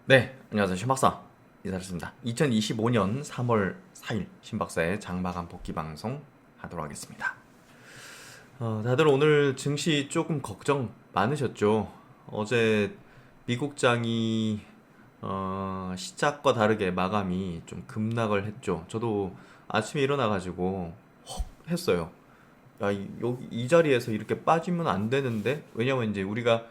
네, 안녕하세요. 신박사 인사드렸습니다. 2025년 3월 4일 신박사의 장마감 복귀 방송 하도록 하겠습니다. 다들 오늘 증시 조금 걱정 많으셨죠? 어제 미국장이 시작과 다르게 마감이 좀 급락을 했죠. 저도 아침에 일어나가지고 헉 했어요. 야, 여기 이 자리에서 이렇게 빠지면 안 되는데? 왜냐면 이제 우리가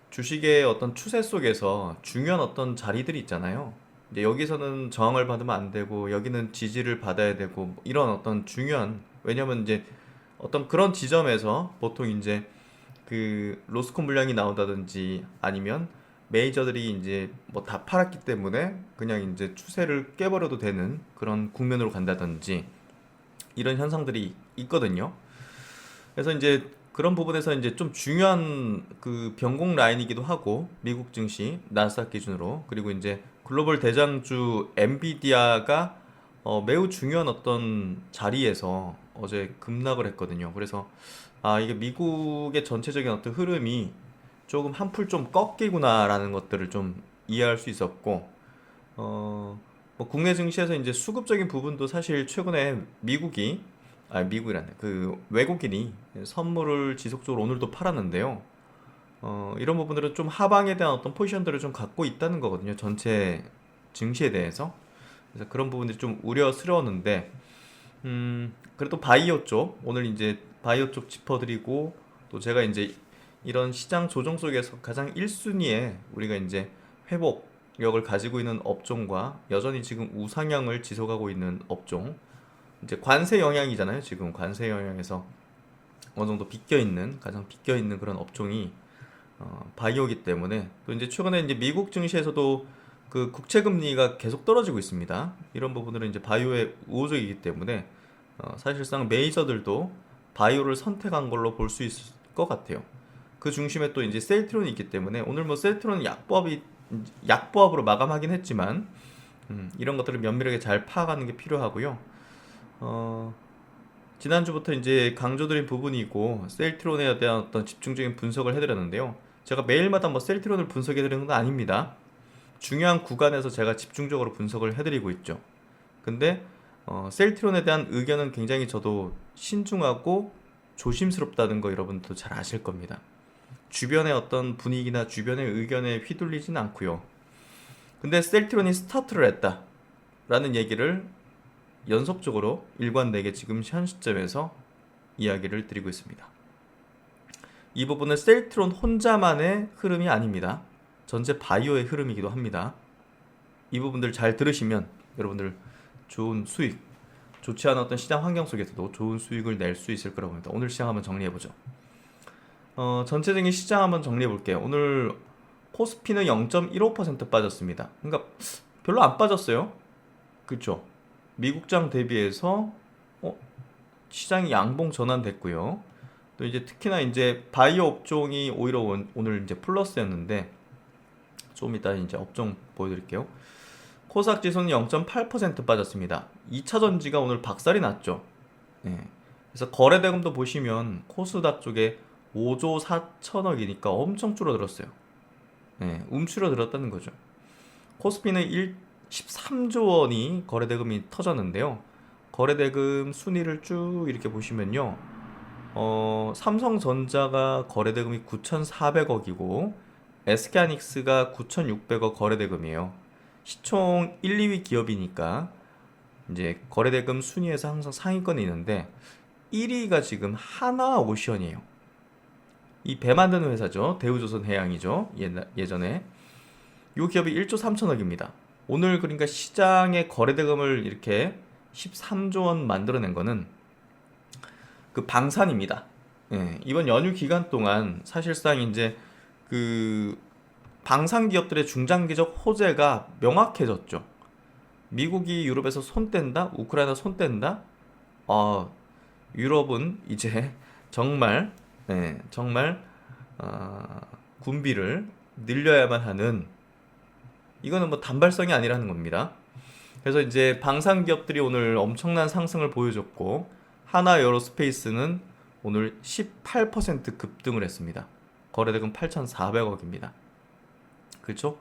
주식의 어떤 추세 속에서 중요한 어떤 자리들이 있잖아요. 이제 여기서는 저항을 받으면 안 되고 여기는 지지를 받아야 되고 뭐 이런 어떤 중요한, 왜냐면 이제 어떤 그런 지점에서 보통 이제 그 로스콘 물량이 나온다든지 아니면 메이저들이 이제 뭐 다 팔았기 때문에 그냥 이제 추세를 깨버려도 되는 그런 국면으로 간다든지 이런 현상들이 있거든요. 그래서 이제 그런 부분에서 이제 좀 중요한 그 변곡 라인이기도 하고, 미국 증시 나스닥 기준으로, 그리고 이제 글로벌 대장주 엔비디아가 매우 중요한 어떤 자리에서 어제 급락을 했거든요. 그래서 이게 미국의 전체적인 어떤 흐름이 조금 한풀 좀 꺾이구나라는 것들을 좀 이해할 수 있었고, 뭐 국내 증시에서 이제 수급적인 부분도 사실 최근에 미국이란데 그 외국인이 선물을 지속적으로 오늘도 팔았는데요. 이런 부분들은 좀 하방에 대한 어떤 포지션들을 좀 갖고 있다는 거거든요. 전체 증시에 대해서. 그래서 그런 부분들이 좀 우려스러웠는데, 그래도 바이오 쪽, 오늘 이제 바이오 쪽 짚어드리고, 또 제가 이제 이런 시장 조정 속에서 가장 1순위에 우리가 이제 회복력을 가지고 있는 업종과 여전히 지금 우상향을 지속하고 있는 업종, 이제 관세 영향이잖아요. 지금 관세 영향에서 어느 정도 가장 비껴 있는 그런 업종이 바이오기 때문에, 또 이제 최근에 이제 미국 증시에서도 그 국채 금리가 계속 떨어지고 있습니다. 이런 부분들은 이제 바이오에 우호적이기 때문에 사실상 메이저들도 바이오를 선택한 걸로 볼 수 있을 것 같아요. 그 중심에 또 이제 셀트론이 있기 때문에 오늘 뭐 셀트론 약보합으로 마감하긴 했지만, 이런 것들을 면밀하게 잘 파악하는 게 필요하고요. 어, 지난주부터 이제 강조드린 부분이고, 셀트론에 대한 어떤 집중적인 분석을 해드렸는데요. 제가 매일마다 뭐 셀트론을 분석해드리는 건 아닙니다. 중요한 구간에서 제가 집중적으로 분석을 해드리고 있죠. 근데 셀트론에 대한 의견은 굉장히 저도 신중하고 조심스럽다는 거 여러분도 잘 아실 겁니다. 주변의 어떤 분위기나 주변의 의견에 휘둘리진 않고요. 근데 셀트론이 스타트를 했다라는 얘기를 연속적으로 일관되게 지금 현 시점에서 이야기를 드리고 있습니다. 이 부분은 셀트론 혼자만의 흐름이 아닙니다. 전체 바이오의 흐름이기도 합니다. 이 부분들 잘 들으시면 여러분들 좋은 수익, 좋지 않은 어떤 시장 환경 속에서도 좋은 수익을 낼 수 있을 거라고 봅니다. 오늘 시장 한번 정리해보죠. 전체적인 시장 한번 정리해볼게요. 오늘 코스피는 0.15% 빠졌습니다. 그러니까 별로 안 빠졌어요. 그렇죠? 미국장 대비해서 시장이 양봉 전환됐고요. 또 이제 특히나 이제 바이오 업종이 오히려 오늘 이제 플러스였는데, 좀 이따 이제 업종 보여드릴게요. 코스닥 지수는 0.8% 빠졌습니다. 2차 전지가 오늘 박살이 났죠. 네. 그래서 거래대금도 보시면 코스닥 쪽에 5조 4천억이니까 엄청 줄어들었어요. 네, 움츠러들었다는 거죠. 코스피는 13조 원이 거래대금이 터졌는데요. 거래대금 순위를 쭉 이렇게 보시면요. 삼성전자가 거래대금이 9,400억이고 SK하이닉스가 9,600억 거래대금이에요. 시총 1, 2위 기업이니까 이제 거래대금 순위에서 항상 상위권에 있는데, 1위가 지금 하나오션이에요. 이 배 만드는 회사죠. 대우조선해양이죠. 예전에 이 기업이 1조 3천억입니다. 오늘 그러니까 시장의 거래대금을 이렇게 13조 원 만들어낸 거는 그 방산입니다. 예, 이번 연휴 기간 동안 사실상 이제 그 방산 기업들의 중장기적 호재가 명확해졌죠. 미국이 유럽에서 손 뗀다, 우크라이나 손 뗀다. 유럽은 이제 정말, 정말 군비를 늘려야만 하는, 이거는 뭐 단발성이 아니라는 겁니다. 그래서 이제 방산 기업들이 오늘 엄청난 상승을 보여줬고, 하나 에어로스페이스는 오늘 18% 급등을 했습니다. 거래대금 8,400억입니다. 그렇죠?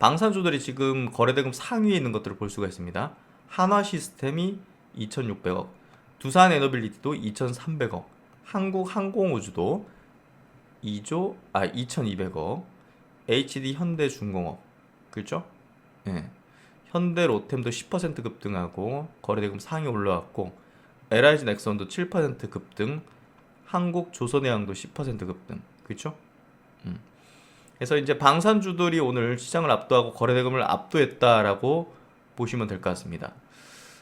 방산주들이 지금 거래대금 상위에 있는 것들을 볼 수가 있습니다. 한화시스템이 2,600억, 두산에너빌리티도 2,300억, 한국항공우주도 2,200억, HD현대중공업, 그렇죠? 예. 현대로템도 10% 급등하고 거래대금 상위 올라왔고, LIG넥슨도 7% 급등, 한국조선해양도 10% 급등, 그렇죠? 그래서 이제 방산주들이 오늘 시장을 압도하고 거래대금을 압도했다라고 보시면 될 것 같습니다.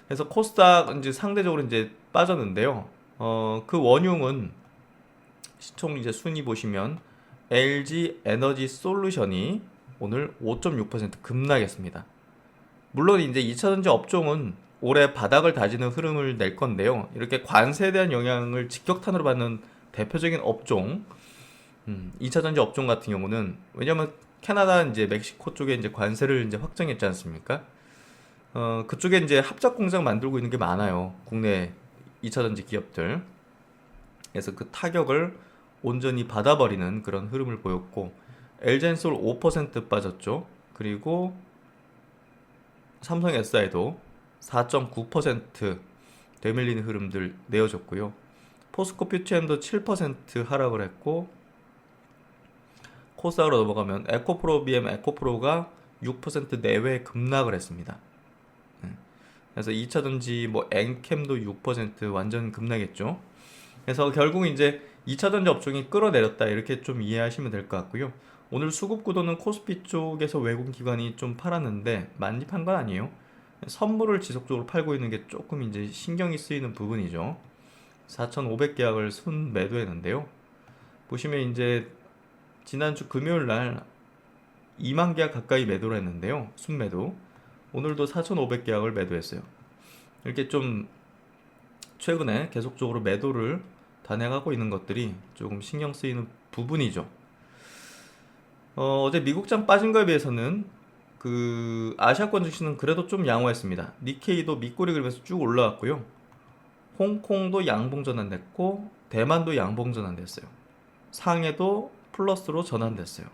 그래서 코스닥 이제 상대적으로 이제 빠졌는데요. 그 원흉은 시총 이제 순위 보시면 LG 에너지 솔루션이 오늘 5.6% 급락했습니다. 물론 이제 2차전지 업종은 올해 바닥을 다지는 흐름을 낼 건데요. 이렇게 관세에 대한 영향을 직격탄으로 받는 대표적인 업종, 2차전지 업종 같은 경우는, 왜냐면 캐나다 이제 멕시코 쪽에 이제 관세를 이제 확정했지 않습니까? 그쪽에 이제 합작 공장 만들고 있는 게 많아요. 국내 2차전지 기업들. 그래서 그 타격을 온전히 받아버리는 그런 흐름을 보였고, 엘젠솔 5% 빠졌죠. 그리고 삼성 SI도 4.9% 되밀리는 흐름들 내어줬고요. 포스코 퓨처엠도 7% 하락을 했고, 코스닥으로 넘어가면 에코프로 BM 에코프로가 6% 내외 급락을 했습니다. 그래서 2차전지 뭐 엔캠도 6% 완전 급락했죠. 그래서 결국 이제 2차전지 업종이 끌어내렸다, 이렇게 좀 이해하시면 될 것 같고요. 오늘 수급 구도는 코스피 쪽에서 외국 기관이 좀 팔았는데 만입한 건 아니에요. 선물을 지속적으로 팔고 있는 게 조금 이제 신경이 쓰이는 부분이죠. 4,500계약을 순 매도했는데요. 보시면 이제 지난주 금요일 날 2만 계약 가까이 매도를 했는데요. 순매도. 오늘도 4,500계약을 매도했어요. 이렇게 좀 최근에 계속적으로 매도를 단행하고 있는 것들이 조금 신경 쓰이는 부분이죠. 어제 미국장 빠진 거에 비해서는 그 아시아권 증시는 그래도 좀 양호했습니다. 니케이도 밑꼬리 그리면서 쭉 올라왔고요. 홍콩도 양봉 전환됐고, 대만도 양봉 전환됐어요. 상해도 플러스로 전환됐어요.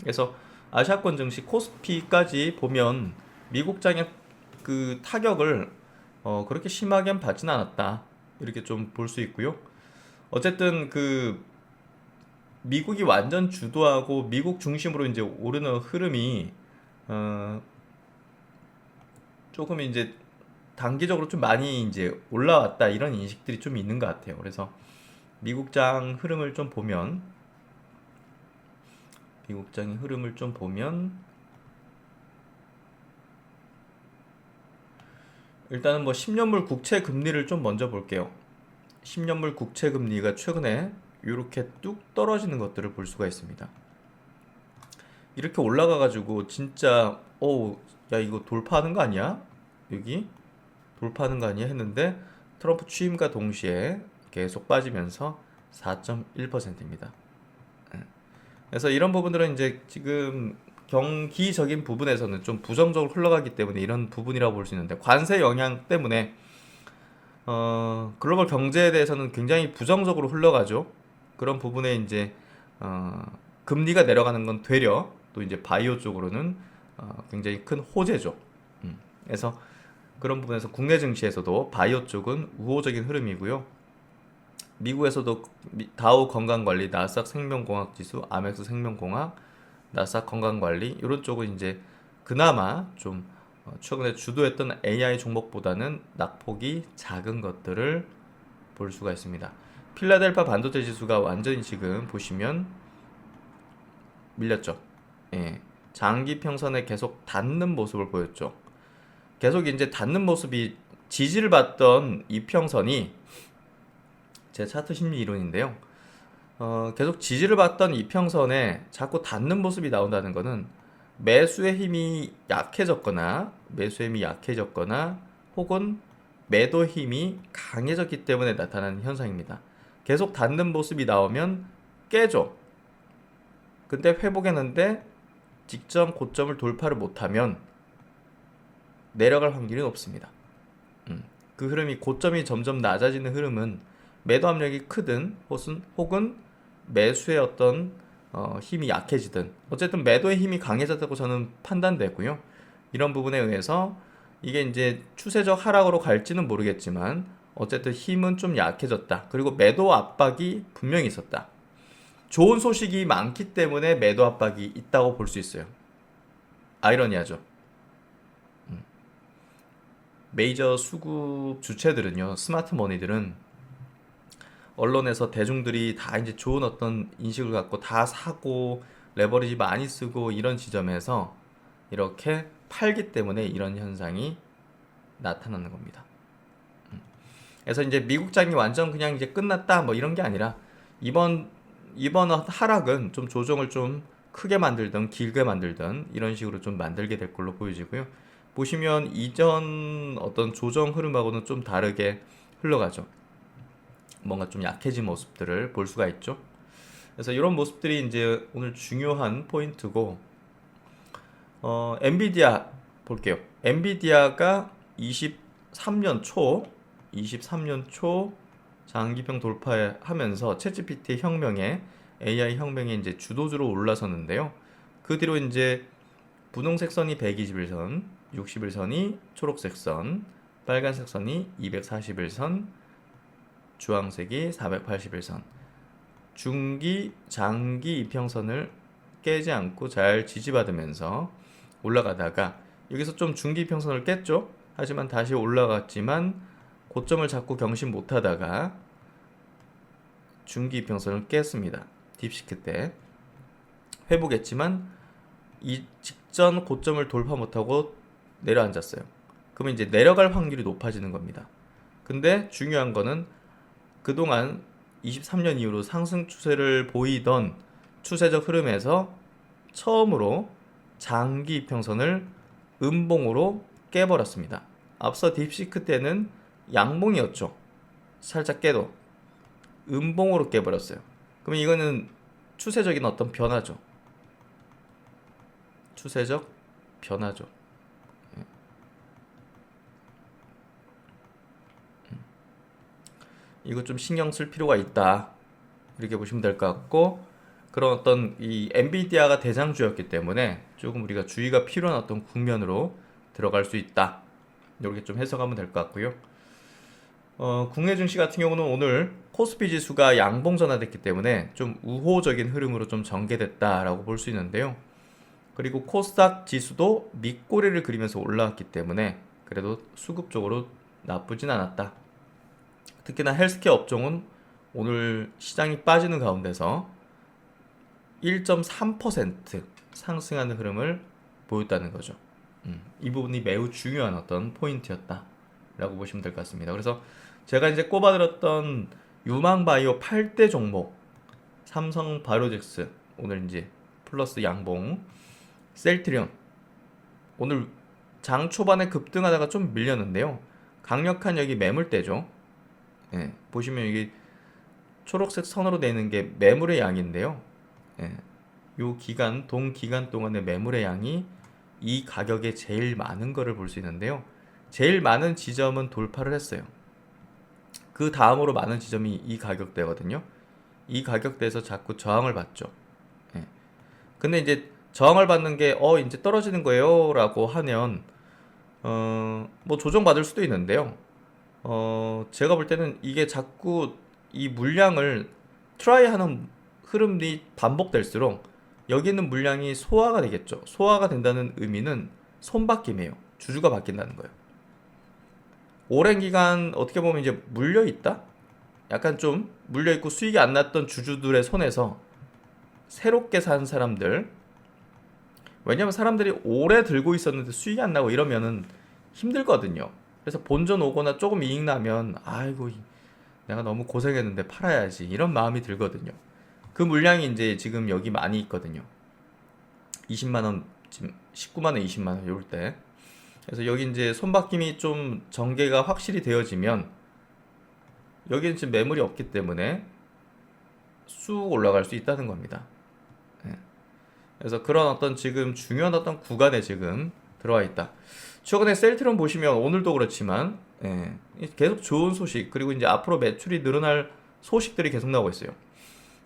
그래서 아시아권 증시 코스피까지 보면 미국장의 그 타격을 그렇게 심하게 받지는 않았다, 이렇게 좀 볼 수 있고요. 어쨌든 그 미국이 완전 주도하고 미국 중심으로 이제 오르는 흐름이 조금 이제 단기적으로 좀 많이 이제 올라왔다, 이런 인식들이 좀 있는 것 같아요. 그래서 미국장 흐름을 좀 보면, 미국장의 흐름을 좀 보면 일단은 뭐 10년물 국채 금리를 좀 먼저 볼게요. 10년물 국채 금리가 최근에 이렇게 뚝 떨어지는 것들을 볼 수가 있습니다. 이렇게 올라가가지고 진짜 야 이거 돌파하는 거 아니야? 여기 돌파하는 거 아니야? 했는데 트럼프 취임과 동시에 계속 빠지면서 4.1%입니다. 그래서 이런 부분들은 이제 지금 경기적인 부분에서는 좀 부정적으로 흘러가기 때문에 이런 부분이라고 볼 수 있는데, 관세 영향 때문에 글로벌 경제에 대해서는 굉장히 부정적으로 흘러가죠. 그런 부분에 이제 금리가 내려가는 건 되려 또 이제 바이오 쪽으로는 굉장히 큰 호재죠. 그래서 그런 부분에서 국내 증시에서도 바이오 쪽은 우호적인 흐름이고요. 미국에서도 다우 건강관리, 나스닥 생명공학지수, 아멕스 생명공학, 나스닥 건강관리, 이런 쪽은 이제 그나마 좀 최근에 주도했던 AI 종목보다는 낙폭이 작은 것들을 볼 수가 있습니다. 필라델파 반도체 지수가 완전히 지금 보시면 밀렸죠. 예, 장기 평선에 계속 닿는 모습을 보였죠. 계속 이제 닿는 모습이, 지지를 받던 이평선이, 제 차트 심리 이론인데요. 계속 지지를 받던 이평선에 자꾸 닿는 모습이 나온다는 것은 매수의 힘이 약해졌거나 혹은 매도 힘이 강해졌기 때문에 나타나는 현상입니다. 계속 닿는 모습이 나오면 깨죠. 근데 회복했는데 직전 고점을 돌파를 못하면 내려갈 확률이 높습니다. 그 흐름이, 고점이 점점 낮아지는 흐름은 매도 압력이 크든 혹은 매수의 어떤 힘이 약해지든 어쨌든 매도의 힘이 강해졌다고 저는 판단되고요. 이런 부분에 의해서 이게 이제 추세적 하락으로 갈지는 모르겠지만 어쨌든 힘은 좀 약해졌다. 그리고 매도 압박이 분명히 있었다. 좋은 소식이 많기 때문에 매도 압박이 있다고 볼 수 있어요. 아이러니하죠. 메이저 수급 주체들은요, 스마트 머니들은 언론에서 대중들이 다 이제 좋은 어떤 인식을 갖고 다 사고 레버리지 많이 쓰고 이런 지점에서 이렇게 팔기 때문에 이런 현상이 나타나는 겁니다. 그래서 이제 미국장이 완전 그냥 이제 끝났다 뭐 이런 게 아니라 이번 하락은 좀 조정을 좀 크게 만들든 길게 만들든 이런 식으로 좀 만들게 될 걸로 보여지고요. 보시면 이전 어떤 조정 흐름하고는 좀 다르게 흘러가죠. 뭔가 좀 약해진 모습들을 볼 수가 있죠. 그래서 이런 모습들이 이제 오늘 중요한 포인트고, 엔비디아 볼게요. 엔비디아가 23년 초 장기평 돌파하면서 챗GPT 혁명에 AI 혁명에 이제 주도주로 올라섰는데요. 그 뒤로 이제 분홍색 선이 120일선, 60일선이 초록색 선, 빨간색 선이 240일선, 주황색이 480일선, 중기, 장기 이평선을 깨지 않고 잘 지지받으면서 올라가다가 여기서 좀 중기 이평선을 깼죠. 하지만 다시 올라갔지만 고점을 잡고 경신 못하다가 중기 이평선을 깼습니다. 딥시크 때 회복했지만 이 직전 고점을 돌파 못하고 내려앉았어요. 그러면 이제 내려갈 확률이 높아지는 겁니다. 근데 중요한 거는 그동안 23년 이후로 상승 추세를 보이던 추세적 흐름에서 처음으로 장기 이평선을 음봉으로 깨버렸습니다. 앞서 딥시크 때는 양봉이었죠. 살짝 깨도 음봉으로 깨버렸어요. 그러면 이거는 추세적인 어떤 변화죠. 추세적 변화죠. 이거 좀 신경 쓸 필요가 있다. 이렇게 보시면 될 것 같고, 그런 어떤 이 엔비디아가 대장주였기 때문에 조금 우리가 주의가 필요한 어떤 국면으로 들어갈 수 있다. 이렇게 좀 해석하면 될 것 같고요. 국내 증시 같은 경우는 오늘 코스피 지수가 양봉 전환됐기 때문에 좀 우호적인 흐름으로 좀 전개됐다라고 볼 수 있는데요. 그리고 코스닥 지수도 밑꼬리를 그리면서 올라왔기 때문에 그래도 수급적으로 나쁘진 않았다. 특히나 헬스케어 업종은 오늘 시장이 빠지는 가운데서 1.3% 상승하는 흐름을 보였다는 거죠. 이 부분이 매우 중요한 어떤 포인트였다라고 보시면 될 것 같습니다. 그래서 제가 이제 꼽아들었던 유망바이오 8대 종목, 삼성바이오로직스 오늘 이제 플러스 양봉, 셀트리온 오늘 장 초반에 급등하다가 좀 밀렸는데요. 강력한 여기 매물대죠. 예, 보시면 이게 초록색 선으로 되는 게 매물의 양인데요. 예, 요 기간, 동기간 동안의 매물의 양이 이 가격에 제일 많은 거를 볼 수 있는데요. 제일 많은 지점은 돌파를 했어요. 그 다음으로 많은 지점이 이 가격대거든요. 이 가격대에서 자꾸 저항을 받죠. 예. 근데 이제 저항을 받는 게 이제 떨어지는 거예요 라고 하면 뭐 조정받을 수도 있는데요. 제가 볼 때는 이게 자꾸 이 물량을 트라이하는 흐름이 반복될수록 여기 있는 물량이 소화가 되겠죠. 소화가 된다는 의미는 손바뀜이에요. 주주가 바뀐다는 거예요. 오랜 기간 어떻게 보면 이제 물려있다? 약간 좀 물려있고 수익이 안 났던 주주들의 손에서 새롭게 산 사람들, 왜냐면 사람들이 오래 들고 있었는데 수익이 안 나고 이러면은 힘들거든요. 그래서 본전 오거나 조금 이익 나면 아이고 내가 너무 고생했는데 팔아야지 이런 마음이 들거든요. 그 물량이 이제 지금 여기 많이 있거든요. 20만원, 지금 19만원, 20만원 요럴 때. 그래서 여기 이제 손바뀜이 좀 전개가 확실히 되어지면 여기는 지금 매물이 없기 때문에 쑥 올라갈 수 있다는 겁니다. 예. 그래서 그런 어떤 지금 중요한 어떤 구간에 지금 들어와 있다. 최근에 셀트론 보시면 오늘도 그렇지만 계속 좋은 소식 그리고 이제 앞으로 매출이 늘어날 소식들이 계속 나오고 있어요.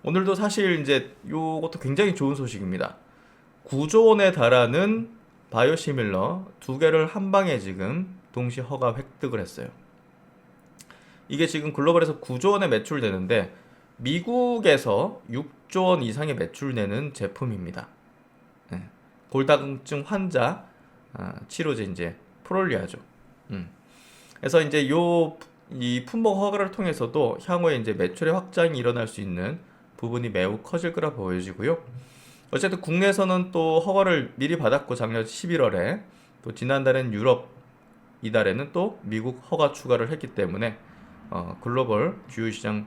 오늘도 사실 이제 요것도 굉장히 좋은 소식입니다. 9조 원에 달하는 바이오시밀러 두 개를 한 방에 지금 동시 허가 획득을 했어요. 이게 지금 글로벌에서 9조 원에 매출되는데 미국에서 6조 원 이상의 매출내는 제품입니다. 예. 골다공증 환자 치료제 이제 프롤리아죠. 그래서 이제 이 품목 허가를 통해서도 향후에 이제 매출의 확장이 일어날 수 있는 부분이 매우 커질 거라 보여지고요. 어쨌든 국내에서는 또 허가를 미리 받았고 작년 11월에 또 지난달엔 유럽, 이달에는 또 미국 허가 추가를 했기 때문에 글로벌 주요 시장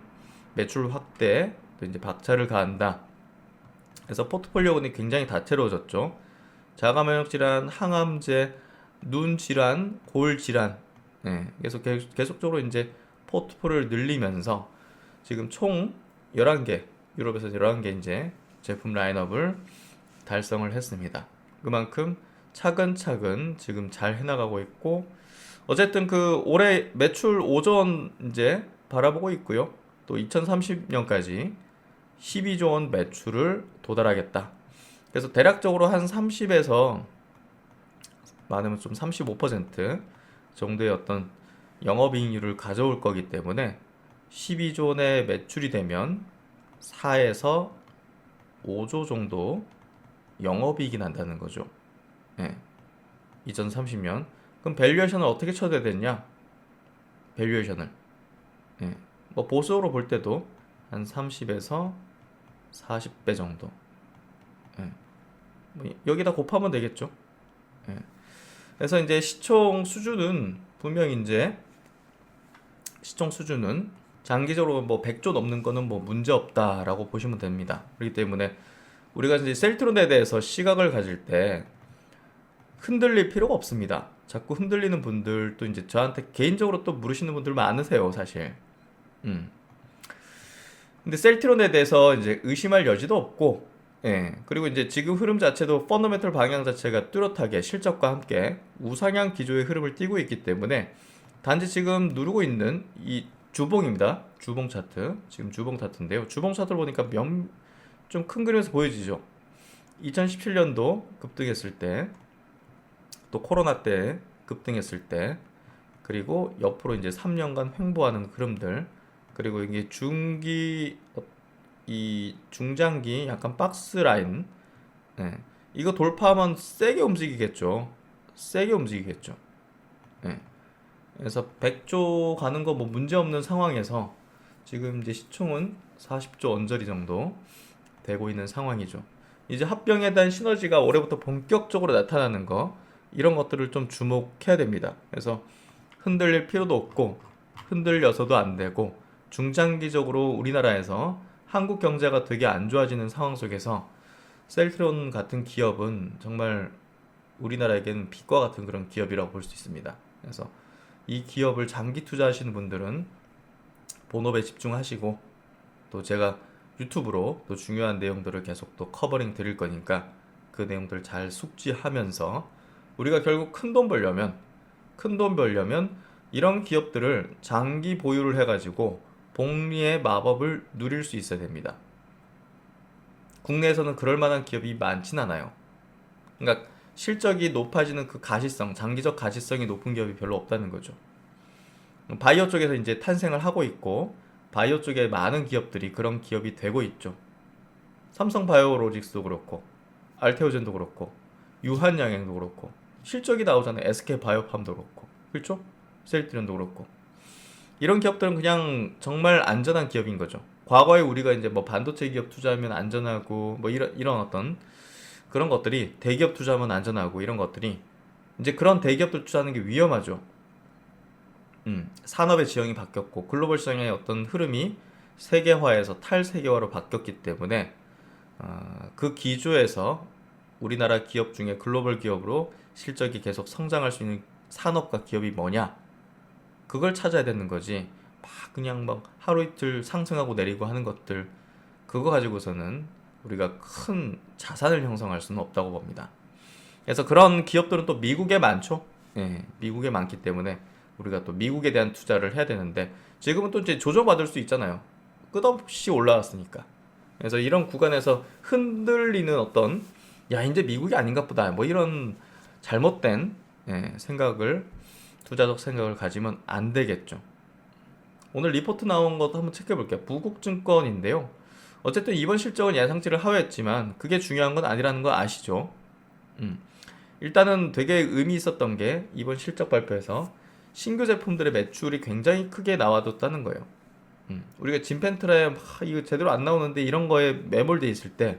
매출 확대에 또 이제 박차를 가한다. 그래서 포트폴리오는 굉장히 다채로워졌죠. 자가면역 질환, 항암제, 눈 질환, 골 질환, 예, 계속적으로 이제 포트폴리오를 늘리면서 지금 총 11개, 유럽에서 11개 이제 제품 라인업을 달성을 했습니다. 그만큼 차근차근 지금 잘 해나가고 있고, 어쨌든 그 올해 매출 5조 원 이제 바라보고 있고요. 또 2030년까지 12조 원 매출을 도달하겠다. 그래서 대략적으로 한 30에서 많으면 좀 35% 정도의 어떤 영업이익률을 가져올 거기 때문에 12조 원의 매출이 되면 4에서 5조 정도 영업이익이 난다는 거죠. 예. 2030년. 그럼 밸류에이션을 어떻게 쳐야 되냐? 밸류에이션을. 예. 뭐 보수적으로 볼 때도 한 30에서 40배 정도. 예. 뭐 여기다 곱하면 되겠죠. 예. 그래서 이제 시총 수준은 분명 이제 시총 수준은 장기적으로 뭐 100조 넘는 거는 뭐 문제 없다라고 보시면 됩니다. 그렇기 때문에 우리가 이제 셀트론에 대해서 시각을 가질 때 흔들릴 필요가 없습니다. 자꾸 흔들리는 분들도 이제 저한테 개인적으로 또 물으시는 분들 많으세요, 사실. 근데 셀트론에 대해서 이제 의심할 여지도 없고, 예. 그리고 이제 지금 흐름 자체도 펀더멘털 방향 자체가 뚜렷하게 실적과 함께 우상향 기조의 흐름을 띠고 있기 때문에 단지 지금 누르고 있는 이 주봉입니다. 주봉 차트. 지금 주봉 차트인데요. 주봉 차트를 보니까 좀 큰 그림에서 보여지죠. 2017년도 급등했을 때, 또 코로나 때 급등했을 때, 그리고 옆으로 이제 3년간 횡보하는 흐름들, 그리고 이게 이 중장기 약간 박스 라인, 예. 이거 돌파하면 세게 움직이겠죠. 세게 움직이겠죠. 예. 그래서 100조 가는 거 뭐 문제 없는 상황에서 지금 이제 시총은 40조 언저리 정도 되고 있는 상황이죠. 이제 합병에 대한 시너지가 올해부터 본격적으로 나타나는 거, 이런 것들을 좀 주목해야 됩니다. 그래서 흔들릴 필요도 없고 흔들려서도 안 되고, 중장기적으로 우리나라에서 한국 경제가 되게 안 좋아지는 상황 속에서 셀트론 같은 기업은 정말 우리나라에겐 빛과 같은 그런 기업이라고 볼 수 있습니다. 그래서 이 기업을 장기 투자하시는 분들은 본업에 집중하시고, 또 제가 유튜브로 또 중요한 내용들을 계속 또 커버링 드릴 거니까 그 내용들 잘 숙지하면서, 우리가 결국 큰 돈 벌려면 이런 기업들을 장기 보유를 해가지고 복리의 마법을 누릴 수 있어야 됩니다. 국내에서는 그럴 만한 기업이 많진 않아요. 그러니까 실적이 높아지는 그 가시성, 장기적 가시성이 높은 기업이 별로 없다는 거죠. 바이오 쪽에서 이제 탄생을 하고 있고, 바이오 쪽에 많은 기업들이 그런 기업이 되고 있죠. 삼성바이오로직스도 그렇고, 알테오젠도 그렇고, 유한양행도 그렇고, 실적이 나오잖아요. SK바이오팜도 그렇고, 그렇죠? 셀트론도 그렇고. 이런 기업들은 그냥 정말 안전한 기업인 거죠. 과거에 우리가 이제 뭐 반도체 기업 투자하면 안전하고 뭐 이런 어떤 그런 것들이, 대기업 투자하면 안전하고 이런 것들이, 이제 그런 대기업들 투자하는 게 위험하죠. 산업의 지형이 바뀌었고 글로벌 시장의 어떤 흐름이 세계화에서 탈세계화로 바뀌었기 때문에 그 기조에서 우리나라 기업 중에 글로벌 기업으로 실적이 계속 성장할 수 있는 산업과 기업이 뭐냐, 그걸 찾아야 되는 거지. 그냥 막 하루 이틀 상승하고 내리고 하는 것들, 그거 가지고서는 우리가 큰 자산을 형성할 수는 없다고 봅니다. 그래서 그런 기업들은 또 미국에 많죠. 예, 미국에 많기 때문에 우리가 또 미국에 대한 투자를 해야 되는데, 지금은 또 이제 조정받을 수 있잖아요. 끝없이 올라왔으니까. 그래서 이런 구간에서 흔들리는 어떤 야 이제 미국이 아닌가 보다 뭐 이런 잘못된 생각을 투자적 생각을 가지면 안 되겠죠. 오늘 리포트 나온 것도 한번 체크해 볼게요. 부국증권인데요. 어쨌든 이번 실적은 예상치를 하회했지만 그게 중요한 건 아니라는 거 아시죠? 음. 일단은 되게 의미 있었던 게 이번 실적 발표에서 신규 제품들의 매출이 굉장히 크게 나와뒀다는 거예요. 우리가 진펜트라에 이거 제대로 안 나오는데 이런 거에 매몰돼 있을 때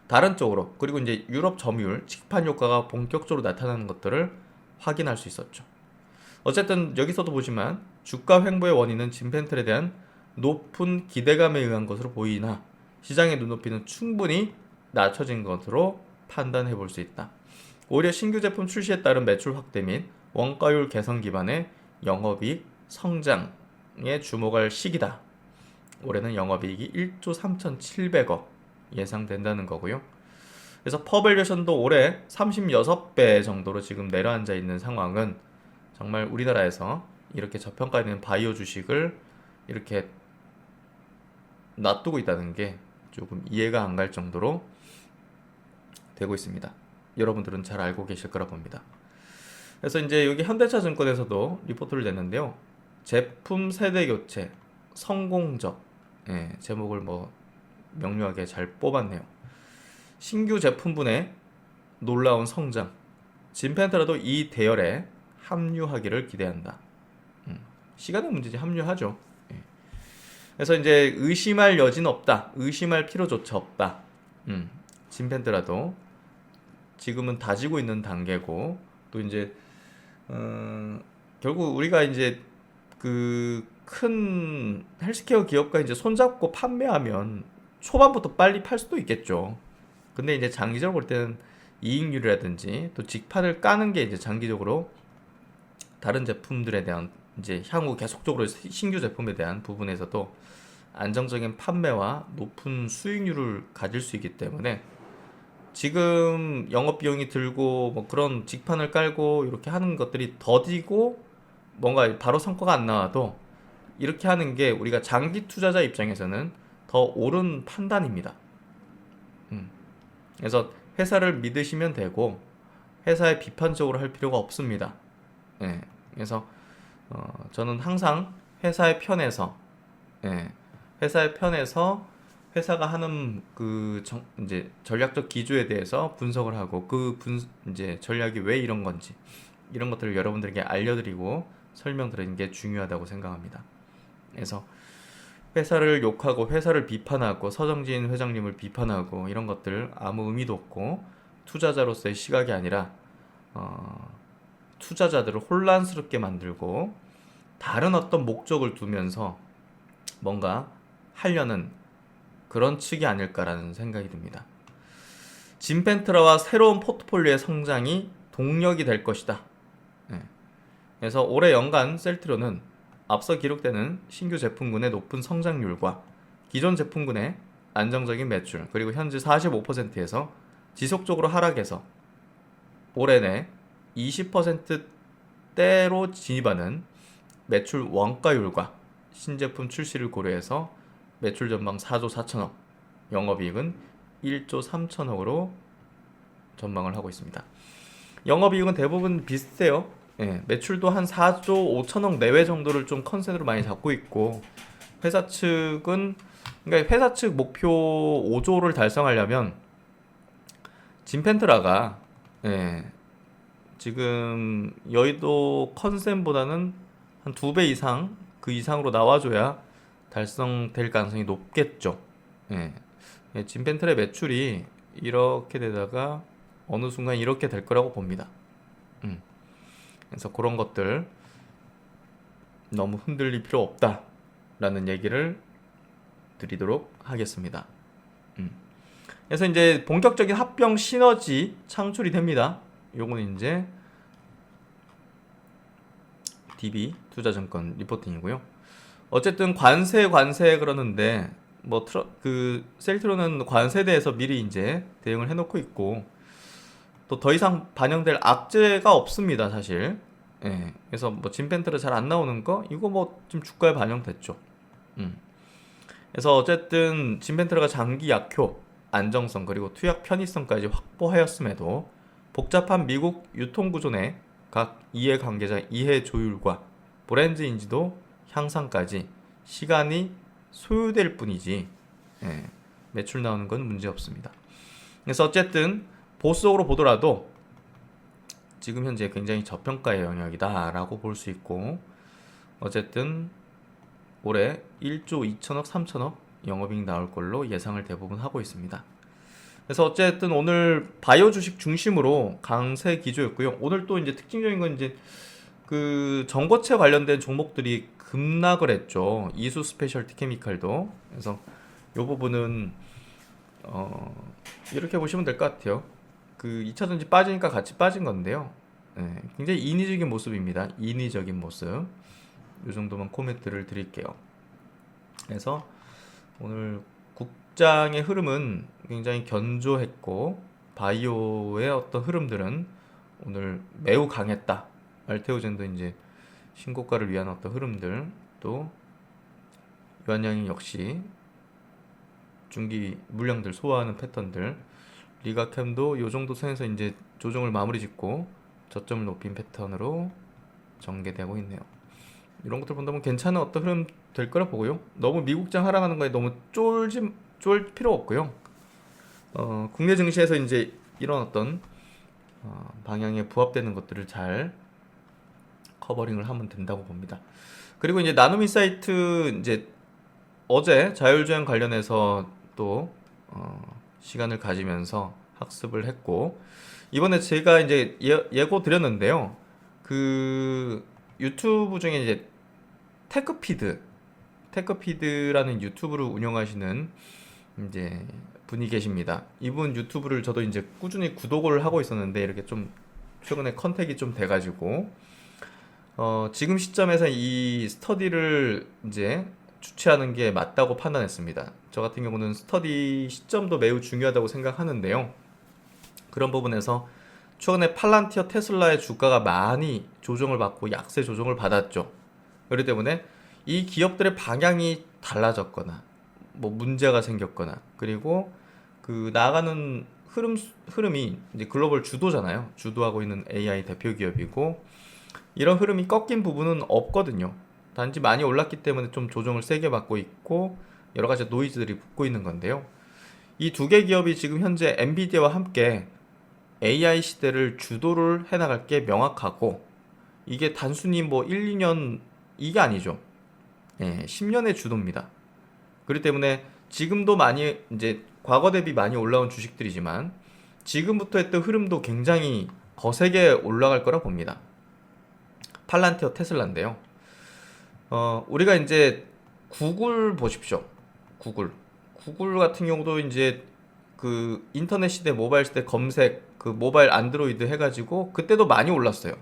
다른 쪽으로 그리고 이제 유럽 점유율 직판 효과가 본격적으로 나타나는 것들을 확인할 수 있었죠. 어쨌든 여기서도 보지만 주가 횡보의 원인은 진펜틀에 대한 높은 기대감에 의한 것으로 보이나 시장의 눈높이는 충분히 낮춰진 것으로 판단해 볼 수 있다. 오히려 신규 제품 출시에 따른 매출 확대 및 원가율 개선 기반의 영업이익 성장에 주목할 시기다. 올해는 영업이익이 1조 3,700억 예상된다는 거고요. 그래서 퍼밸류에이션도 올해 36배 정도로 지금 내려앉아 있는 상황은 정말 우리나라에서 이렇게 저평가되는 바이오 주식을 이렇게 놔두고 있다는 게 조금 이해가 안 갈 정도로 되고 있습니다. 여러분들은 잘 알고 계실 거라 봅니다. 그래서 이제 여기 현대차증권에서도 리포트를 냈는데요. 제품 세대 교체 성공적 제목을 뭐 명료하게 잘 뽑았네요. 신규 제품분의 놀라운 성장 진펜트라도 이 대열에 합류하기를 기대한다. 시간의 문제지 합류하죠. 그래서 이제 의심할 여지는 없다. 의심할 필요조차 없다. 진펜트라도 지금은 다지고 있는 단계고 또 이제 결국 우리가 이제 그 큰 헬스케어 기업과 이제 손잡고 판매하면 초반부터 빨리 팔 수도 있겠죠. 근데 이제 장기적으로 볼 때는 이익률이라든지 또 직판을 까는 게 이제 장기적으로 다른 제품들에 대한 이제 향후 계속적으로 신규 제품에 대한 부분에서도 안정적인 판매와 높은 수익률을 가질 수 있기 때문에 지금 영업 비용이 들고 뭐 그런 직판을 깔고 이렇게 하는 것들이 더디고 뭔가 바로 성과가 안 나와도 이렇게 하는 게 우리가 장기 투자자 입장에서는 더 옳은 판단입니다. 그래서 회사를 믿으시면 되고 회사에 비판적으로 할 필요가 없습니다. 그래서 저는 항상 회사의 편에서 회사의 편에서 회사가 하는 그 이제 전략적 기조에 대해서 분석을 하고 이제 전략이 왜 이런 건지 이런 것들을 여러분들에게 알려드리고 설명드리는 게 중요하다고 생각합니다. 그래서 회사를 욕하고 회사를 비판하고 서정진 회장님을 비판하고 이런 것들 아무 의미도 없고 투자자로서의 시각이 아니라 투자자들을 혼란스럽게 만들고 다른 어떤 목적을 두면서 뭔가 하려는 그런 측이 아닐까라는 생각이 듭니다. 진펜트라와 새로운 포트폴리오의 성장이 동력이 될 것이다. 그래서 올해 연간 셀트리온은 앞서 기록되는 신규 제품군의 높은 성장률과 기존 제품군의 안정적인 매출 그리고 현재 45%에서 지속적으로 하락해서 올해 내 20%대로 진입하는 매출 원가율과 신제품 출시를 고려해서 매출 전망 4조 4천억, 영업이익은 1조 3천억으로 전망을 하고 있습니다. 영업이익은 대부분 비슷해요. 매출도 한 4조 5천억 내외 정도를 좀 컨센으로 많이 잡고 있고 회사 측은 그러니까 회사 측 목표 5조를 달성하려면 진펜트라가 지금 여의도 컨센보다는 한 2배 이상 그 이상으로 나와줘야 달성될 가능성이 높겠죠. 진펜트의 매출이 이렇게 되다가 어느 순간 이렇게 될 거라고 봅니다. 그래서 그런 것들 너무 흔들릴 필요 없다라는 얘기를 드리도록 하겠습니다. 그래서 이제 본격적인 합병 시너지 창출이 됩니다. 요거는 이제 DB 투자증권 리포팅이고요. 어쨌든 관세 그러는데 뭐 셀트로는 관세에 대해서 미리 이제 대응을 해놓고 있고 또 더 이상 반영될 악재가 없습니다, 사실. 그래서 뭐 진펜트를 잘 안 나오는 거 이거 뭐 좀 주가에 반영됐죠. 그래서 어쨌든 진펜트라가 장기 약효, 안정성 그리고 투약 편의성까지 확보하였음에도 복잡한 미국 유통구조 내 각 이해관계자 이해 조율과 브랜드 인지도 향상까지 시간이 소요될 뿐이지 예, 매출 나오는 건 문제 없습니다. 그래서 어쨌든 보수적으로 보더라도 지금 현재 굉장히 저평가의 영역이다라고 볼 수 있고 어쨌든 올해 1조 2천억, 3천억 영업이익 나올 걸로 예상을 대부분 하고 있습니다. 그래서 어쨌든 오늘 바이오 주식 중심으로 강세 기조였고요. 오늘 또 이제 특징적인 건 이제 그 전고체 관련된 종목들이 급락을 했죠. 이수 스페셜티 케미칼도. 그래서 이 부분은 이렇게 보시면 될 것 같아요. 그 2차전지 빠지니까 같이 빠진 건데요. 네, 굉장히 인위적인 모습입니다. 인위적인 모습. 이 정도만 코멘트를 드릴게요. 그래서 오늘 국장의 흐름은 굉장히 견조했고 바이오의 어떤 흐름들은 오늘 매우 강했다. 알테오젠도 이제 신고가를 위한 어떤 흐름들 또 유한양이 역시 중기 물량들 소화하는 패턴들 리가캠도 이 정도 선에서 이제 조정을 마무리 짓고 저점을 높인 패턴으로 전개되고 있네요. 이런 것들 본다면 괜찮은 어떤 흐름 될 거라 보고요. 너무 미국장 하락하는 거에 너무 쫄 필요 없고요. 국내 증시에서 이제 이런 어떤 방향에 부합되는 것들을 잘 커버링을 하면 된다고 봅니다. 그리고 이제 나눔인사이트 이제 어제 자율주행 관련해서 또 시간을 가지면서 학습을 했고 이번에 제가 이제 예고 드렸는데요. 그 유튜브 중에 이제 테크피드라는 유튜브를 운영하시는 이제 분이 계십니다. 이분 유튜브를 저도 이제 꾸준히 구독을 하고 있었는데 이렇게 좀 최근에 컨택이 좀 돼가지고 지금 시점에서 이 스터디를 이제 주최하는 게 맞다고 판단했습니다. 저 같은 경우는 스터디 시점도 매우 중요하다고 생각하는데요. 그런 부분에서 최근에 팔란티어 테슬라의 주가가 많이 조정을 받고 약세 조정을 받았죠. 그렇기 때문에 이 기업들의 방향이 달라졌거나 뭐 문제가 생겼거나 그리고 그 나아가는 흐름이 이제 글로벌 주도잖아요. 주도하고 있는 AI 대표 기업이고 이런 흐름이 꺾인 부분은 없거든요. 단지 많이 올랐기 때문에 좀 조정을 세게 받고 있고 여러 가지 노이즈들이 붙고 있는 건데요. 이 두 개 기업이 지금 현재 엔비디아와 함께 AI 시대를 주도를 해나갈 게 명확하고 이게 단순히 뭐 1, 2년 이게 아니죠. 10년의 주도입니다. 그렇기 때문에 지금도 많이 이제 과거 대비 많이 올라온 주식들이지만 지금부터 했던 흐름도 굉장히 거세게 올라갈 거라 봅니다. 팔란티어 테슬라인데요. 우리가 이제 구글 보십시오. 구글 같은 경우도 이제 그 인터넷 시대, 모바일 시대 검색, 그 모바일 안드로이드 해가지고 그때도 많이 올랐어요.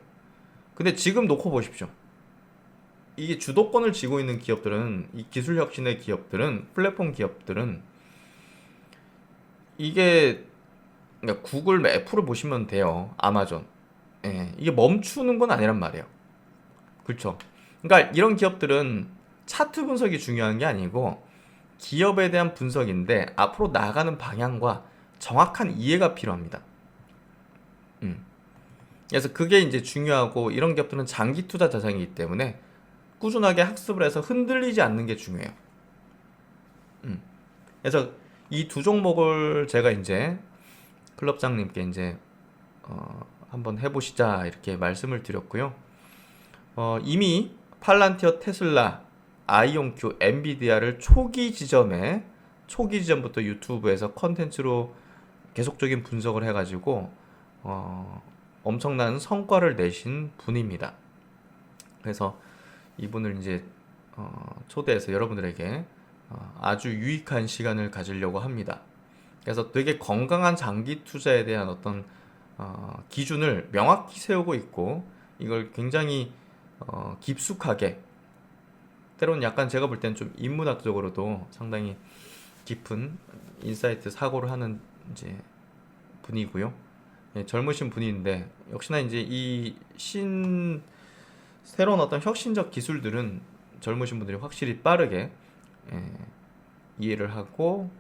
근데 지금 놓고 보십시오. 이게 주도권을 쥐고 있는 기업들은 이 기술 혁신의 기업들은 플랫폼 기업들은 이게 그러니까 구글, 애플을 보시면 돼요. 아마존. 이게 멈추는 건 아니란 말이에요. 그렇죠. 그러니까 이런 기업들은 차트 분석이 중요한 게 아니고 기업에 대한 분석인데 앞으로 나가는 방향과 정확한 이해가 필요합니다. 그래서 그게 이제 중요하고 이런 기업들은 장기 투자 자산이기 때문에 꾸준하게 학습을 해서 흔들리지 않는 게 중요해요. 그래서 이 두 종목을 제가 이제 클럽장님께 이제 한번 해보시자 이렇게 말씀을 드렸고요. 이미 팔란티어, 테슬라, 아이온큐, 엔비디아를 초기 지점부터 유튜브에서 컨텐츠로 계속적인 분석을 해가지고 엄청난 성과를 내신 분입니다. 그래서 이분을 이제 초대해서 여러분들에게 아주 유익한 시간을 가지려고 합니다. 그래서 되게 건강한 장기 투자에 대한 어떤 기준을 명확히 세우고 있고 이걸 굉장히 깊숙하게 때로는 약간 제가 볼 때는 좀 인문학적으로도 상당히 깊은 인사이트 사고를 하는 이제 분이고요. 젊으신 분인데 역시나 이제 이 새로운 어떤 혁신적 기술들은 젊으신 분들이 확실히 빠르게 이해를 하고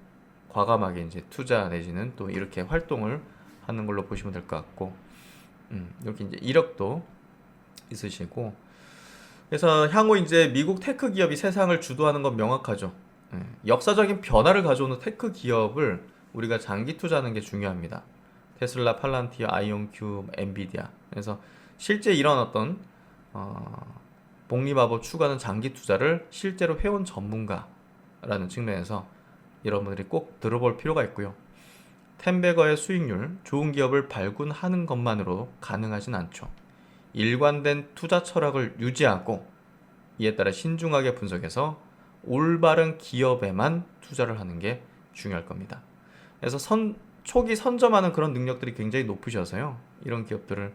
과감하게 이제 투자 내지는 또 이렇게 활동을 하는 걸로 보시면 될 것 같고, 이렇게 이제 이력도 있으시고, 그래서 향후 이제 미국 테크 기업이 세상을 주도하는 건 명확하죠. 역사적인 변화를 가져오는 테크 기업을 우리가 장기 투자하는 게 중요합니다. 테슬라, 팔란티어, 아이온큐, 엔비디아. 그래서 실제 이런 어떤 복리마법 추구하는 장기 투자를 실제로 해온 전문가라는 측면에서 여러분들이 꼭 들어볼 필요가 있고요. 텐베거의 수익률, 좋은 기업을 발굴하는 것만으로 가능하진 않죠. 일관된 투자 철학을 유지하고 이에 따라 신중하게 분석해서 올바른 기업에만 투자를 하는 게 중요할 겁니다. 그래서 초기 선점하는 그런 능력들이 굉장히 높으셔서요. 이런 기업들을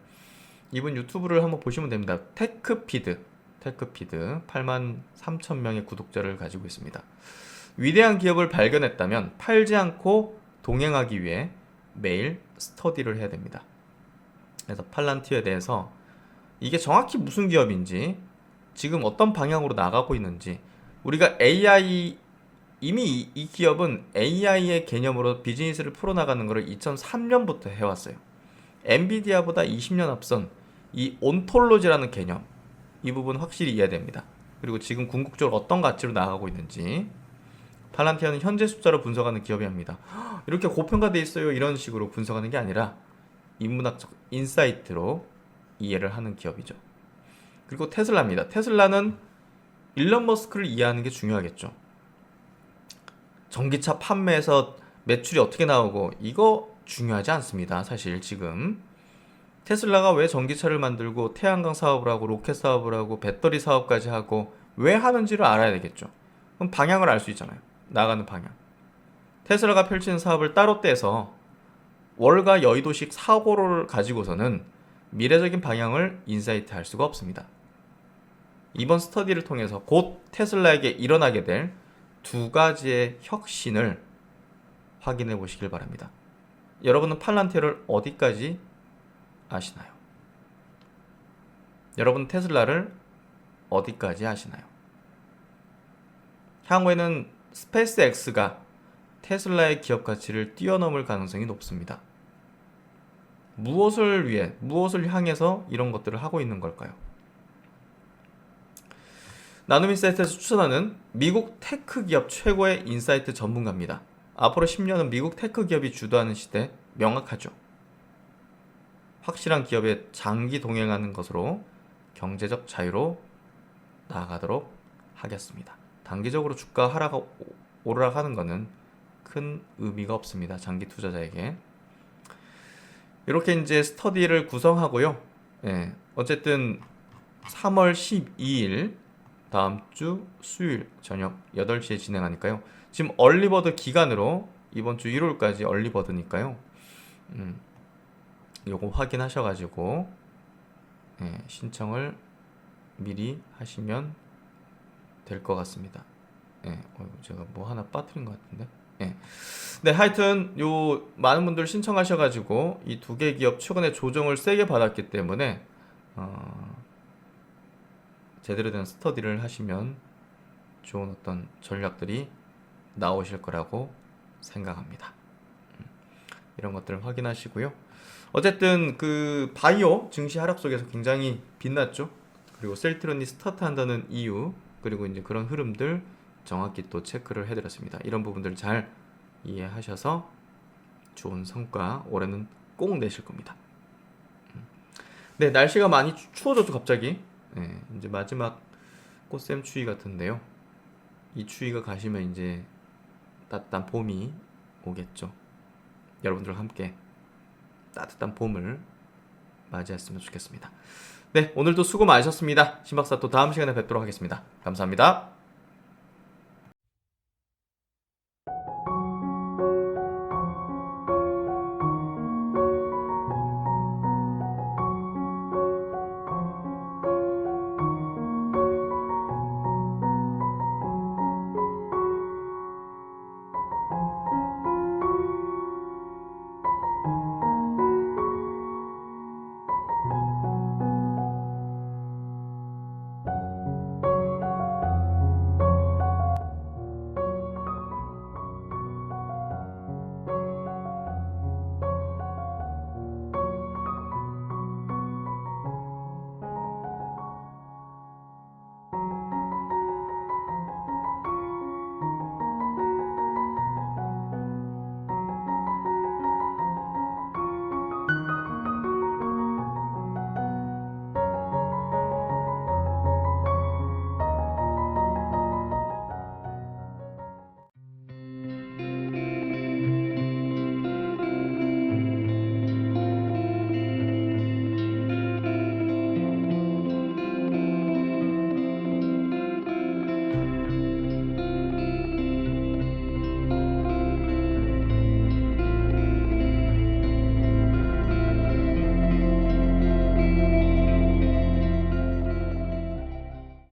이분 유튜브를 한번 보시면 됩니다. 테크피드 83,000명의 구독자를 가지고 있습니다. 위대한 기업을 발견했다면 팔지 않고 동행하기 위해 매일 스터디를 해야 됩니다. 그래서 팔란티어에 대해서 이게 정확히 무슨 기업인지, 지금 어떤 방향으로 나가고 있는지, 우리가 AI, 이미 이 기업은 AI의 개념으로 비즈니스를 풀어나가는 것을 2003년부터 해왔어요. 엔비디아보다 20년 앞선 이 온톨로지라는 개념, 이 부분 확실히 이해해야 됩니다. 그리고 지금 궁극적으로 어떤 가치로 나아가고 있는지, 팔란티아는 현재 숫자로 분석하는 기업이 합니다. 이렇게 고평가돼 있어요, 이런 식으로 분석하는 게 아니라 인문학적 인사이트로 이해를 하는 기업이죠. 그리고 테슬라입니다. 테슬라는 일론 머스크를 이해하는 게 중요하겠죠. 전기차 판매에서 매출이 어떻게 나오고 이거 중요하지 않습니다. 사실 지금 테슬라가 왜 전기차를 만들고 태양광 사업을 하고 로켓 사업을 하고 배터리 사업까지 하고 왜 하는지를 알아야 되겠죠. 그럼 방향을 알 수 있잖아요. 나가는 방향. 테슬라가 펼치는 사업을 따로 떼서 월가 여의도식 사고를 가지고서는 미래적인 방향을 인사이트 할 수가 없습니다. 이번 스터디를 통해서 곧 테슬라에게 일어나게 될 두 가지의 혁신을 확인해 보시길 바랍니다. 여러분은 팔란티어를 어디까지 아시나요? 여러분 테슬라를 어디까지 아시나요? 향후에는 스페이스X가 테슬라의 기업 가치를 뛰어넘을 가능성이 높습니다. 무엇을 위해, 무엇을 향해서 이런 것들을 하고 있는 걸까요? 나눔인사이트에서 추천하는 미국 테크 기업 최고의 인사이트 전문가입니다. 앞으로 10년은 미국 테크 기업이 주도하는 시대, 명확하죠. 확실한 기업에 장기 동행하는 것으로 경제적 자유로 나아가도록 하겠습니다. 단기적으로 주가 오르락하는 것은 큰 의미가 없습니다. 장기 투자자에게. 이렇게 이제 스터디를 구성하고요. 어쨌든 3월 12일 다음 주 수요일 저녁 8시에 진행하니까요. 지금 얼리버드 기간으로 이번 주 일요일까지 얼리버드니까요. 요거 확인하셔가지고 신청을 미리 하시면 될 것 같습니다. 제가 뭐 하나 빠뜨린 것 같은데. 네, 하여튼 요 많은 분들 신청하셔가지고 이 두 개 기업 최근에 조정을 세게 받았기 때문에 제대로 된 스터디를 하시면 좋은 어떤 전략들이 나오실 거라고 생각합니다. 이런 것들을 확인하시고요. 어쨌든 그 바이오 증시 하락 속에서 굉장히 빛났죠. 그리고 셀트론이 스타트한다는 이유, 그리고 이제 그런 흐름들 정확히 또 체크를 해드렸습니다. 이런 부분들 잘 이해하셔서 좋은 성과 올해는 꼭 내실 겁니다. 네, 날씨가 많이 추워졌죠, 갑자기. 이제 마지막 꽃샘 추위 같은데요. 이 추위가 가시면 이제 따뜻한 봄이 오겠죠. 여러분들과 함께 따뜻한 봄을 맞이했으면 좋겠습니다. 네, 오늘도 수고 많으셨습니다. 신박사 또 다음 시간에 뵙도록 하겠습니다. 감사합니다.